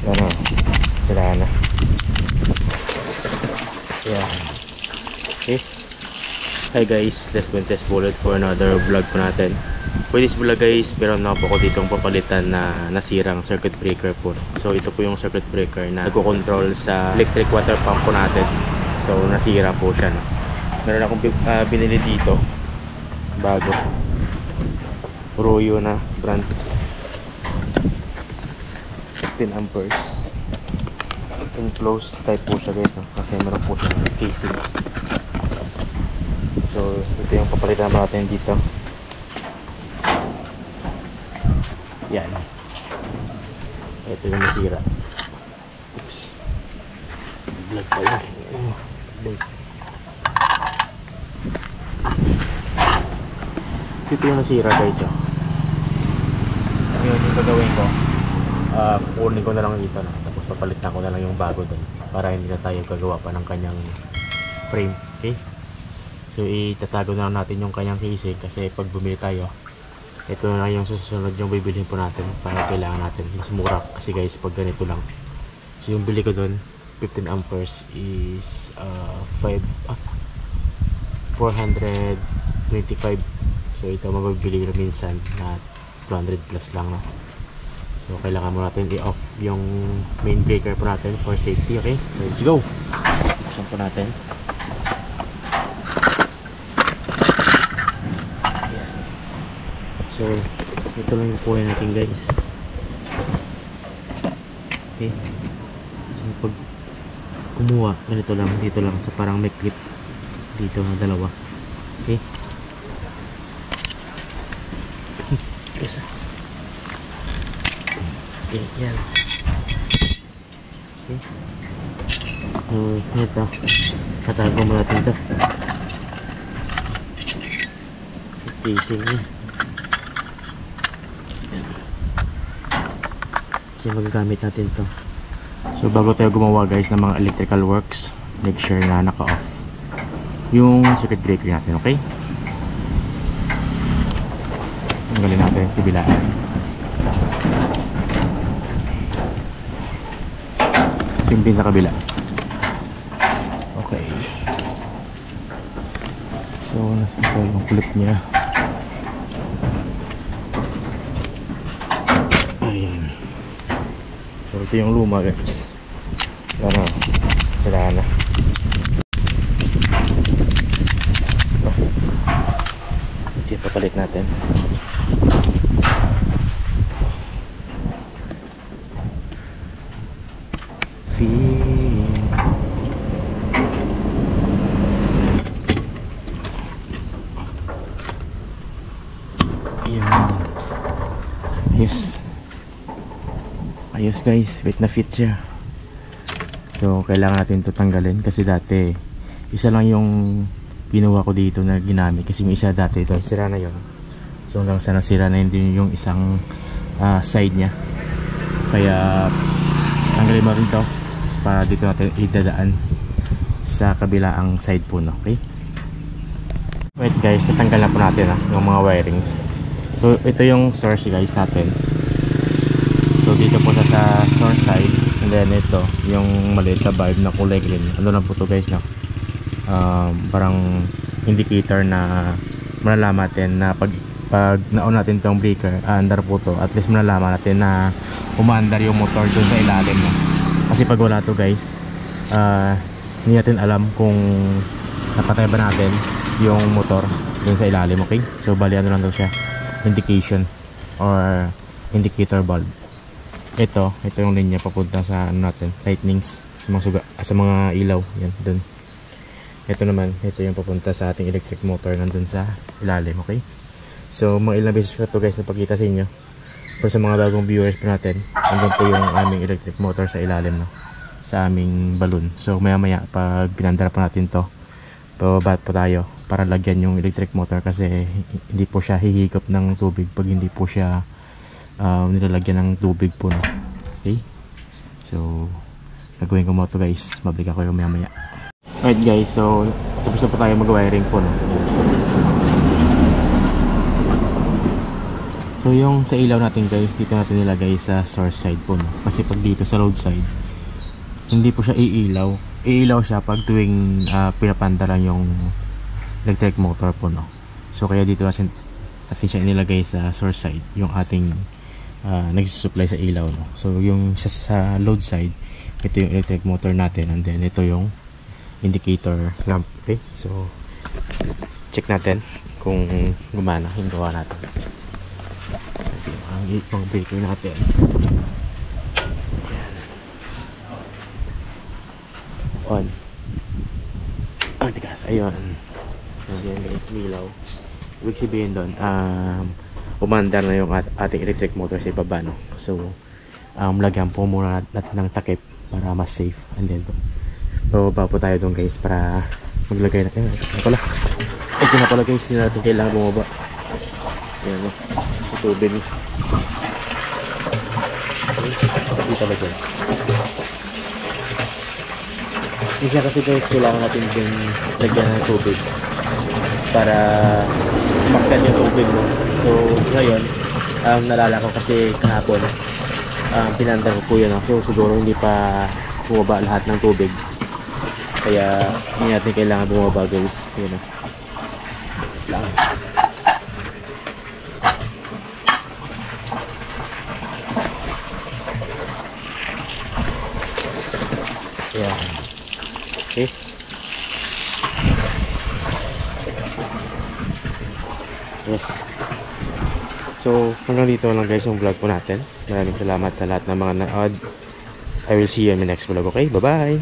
Ano, sila na. Yeah. Okay. Hi guys, let's go and test bullet for another vlog po natin. For this vlog guys, meron na po ako ditong papalitan na nasirang circuit breaker po. So ito po yung circuit breaker na nagko-control sa electric water pump po natin. So nasira po siya, no? Meron akong binili dito bago, Royo na brand, 15 amperes enclosed type po siya guys, no? Kasi meron po siya casing. So ito yung papalitan natin dito. Yan, ito yung nasira. Oops, vlog pa yun. Ito yung nasira guys, oh. Ngayon yung gagawin ko, kukunin ko na lang dito, no? Tapos papalitan ko na lang yung bago doon para hindi na tayo gagawa pa ng kanyang frame. Okay, so itatago na lang natin yung kanyang casing kasi pag bumili tayo, ito na yung susunod yung bibilihin po natin para kailangan natin. Mas mura kasi guys pag ganito lang. So yung bili ko doon 15 amperes is 425. So ito mabibili ko minsan na 200 plus lang, no? So kailangan mo natin i-off yung main breaker po natin for safety. Okay, so let's go. Buksan po natin. So ito lang yung kuha natin guys. Okay, so pag kumuha ganito lang, dito lang, so parang may clip dito na dalawa. Okay, isa. Okay, yan. Okay, so ito katago mo natin ito casing niya kasi magagamit natin to. So bago tayo gumawa guys ng mga electrical works, make sure na naka-off yung circuit breaker natin. Okay, tanggalin natin yung kabilaan. Same din sa kabila. Okay, so nasa ito yung clip nya. Ayan, so ito yung luma guys. Ano, sila na. Ito papalit natin. Ayan. Yes. Ayos guys, wait na fit siya. So kailangan natin ito tanggalin kasi dati isa lang yung ginawa ko dito na ginamit kasi yung isa dati ito sira na yun. So hanggang sa nasira na din yung isang side nya, kaya tanggalin mo rin ito para dito natin idadaan sa kabilaang side po, no? Okay, wait guys, natanggal na po natin yung mga wirings. So ito yung source guys natin. So dito po sa source side, and then ito yung maliit na bulb na kulay green. Ano lang po to guys, no? Parang indicator na malalaman natin na pag na-on natin tong breaker, andar po to. At least malalaman natin na umaandar yung motor dun sa ilalim, no? Kasi pag wala to guys, hindi natin alam kung napatay ba natin yung motor dun sa ilalim. Okay, so bali ano lang daw siya, indication or indicator bulb. Ito yung linya papunta sa ano natin, lightnings, sa mga suga, sa mga ilaw, yan dun. Ito naman, ito yung papunta sa ating electric motor nandun sa ilalim. Okay, so mga ilang beses ko to guys napakita sa inyo, pero sa mga bagong viewers po natin, nandun po yung aming electric motor sa ilalim, no? Sa aming balloon. So maya maya pag pinandara po natin to, pababat po tayo para lagyan yung electric motor kasi hindi po siya hihigop ng tubig pag hindi po siya nilalagyan ng tubig po, no? Okay, so gagawin ko mo to guys, mabalik ako yung maya maya. Alright guys, so tapos na po tayo mag-wiring po, no? So yung sa ilaw natin guys, dito natin nilagay sa source side po, no? Kasi pag dito sa road side, hindi po siya iilaw. Iilaw siya pag tuwing pinapanda lang yung electric motor po, no? So kaya dito natin siya inilagay sa source side, yung ating nagsusupply sa ilaw, no? So yung sa load side, ito yung electric motor natin, and then ito yung indicator lamp. Okay, so check natin kung gumana yung gawa natin. Ang ipang breaker natin. Ayan. On. Ang tigas. Ayun. Ayan guys, milaw. Ibig sabihin doon, umandar na yung ating electric motor sa ibaba, no? So lagyan po muna natin ng takip para mas safe. And then bababa po tayo doon guys para maglagay natin. Ito pala. Ito na pala guys, hindi natin kailangan bumaba. Ayan, no? Sa tubig. Dito talaga. Isa kasi guys, kailangan natin din lagyan ng tubig para umaktan yung tubig, no? So ngayon, nalala ko kasi kahapon pinandar ko po yun, no? So siguro hindi pa bumaba lahat ng tubig, kaya hindi natin kailangan bumaba guys. Yun, no? Lang. Ayan. Okay. Yes. So hanggang dito lang guys yung vlog po natin. Maraming salamat sa lahat ng mga nanood. I will see you in my next vlog. Okay, bye bye.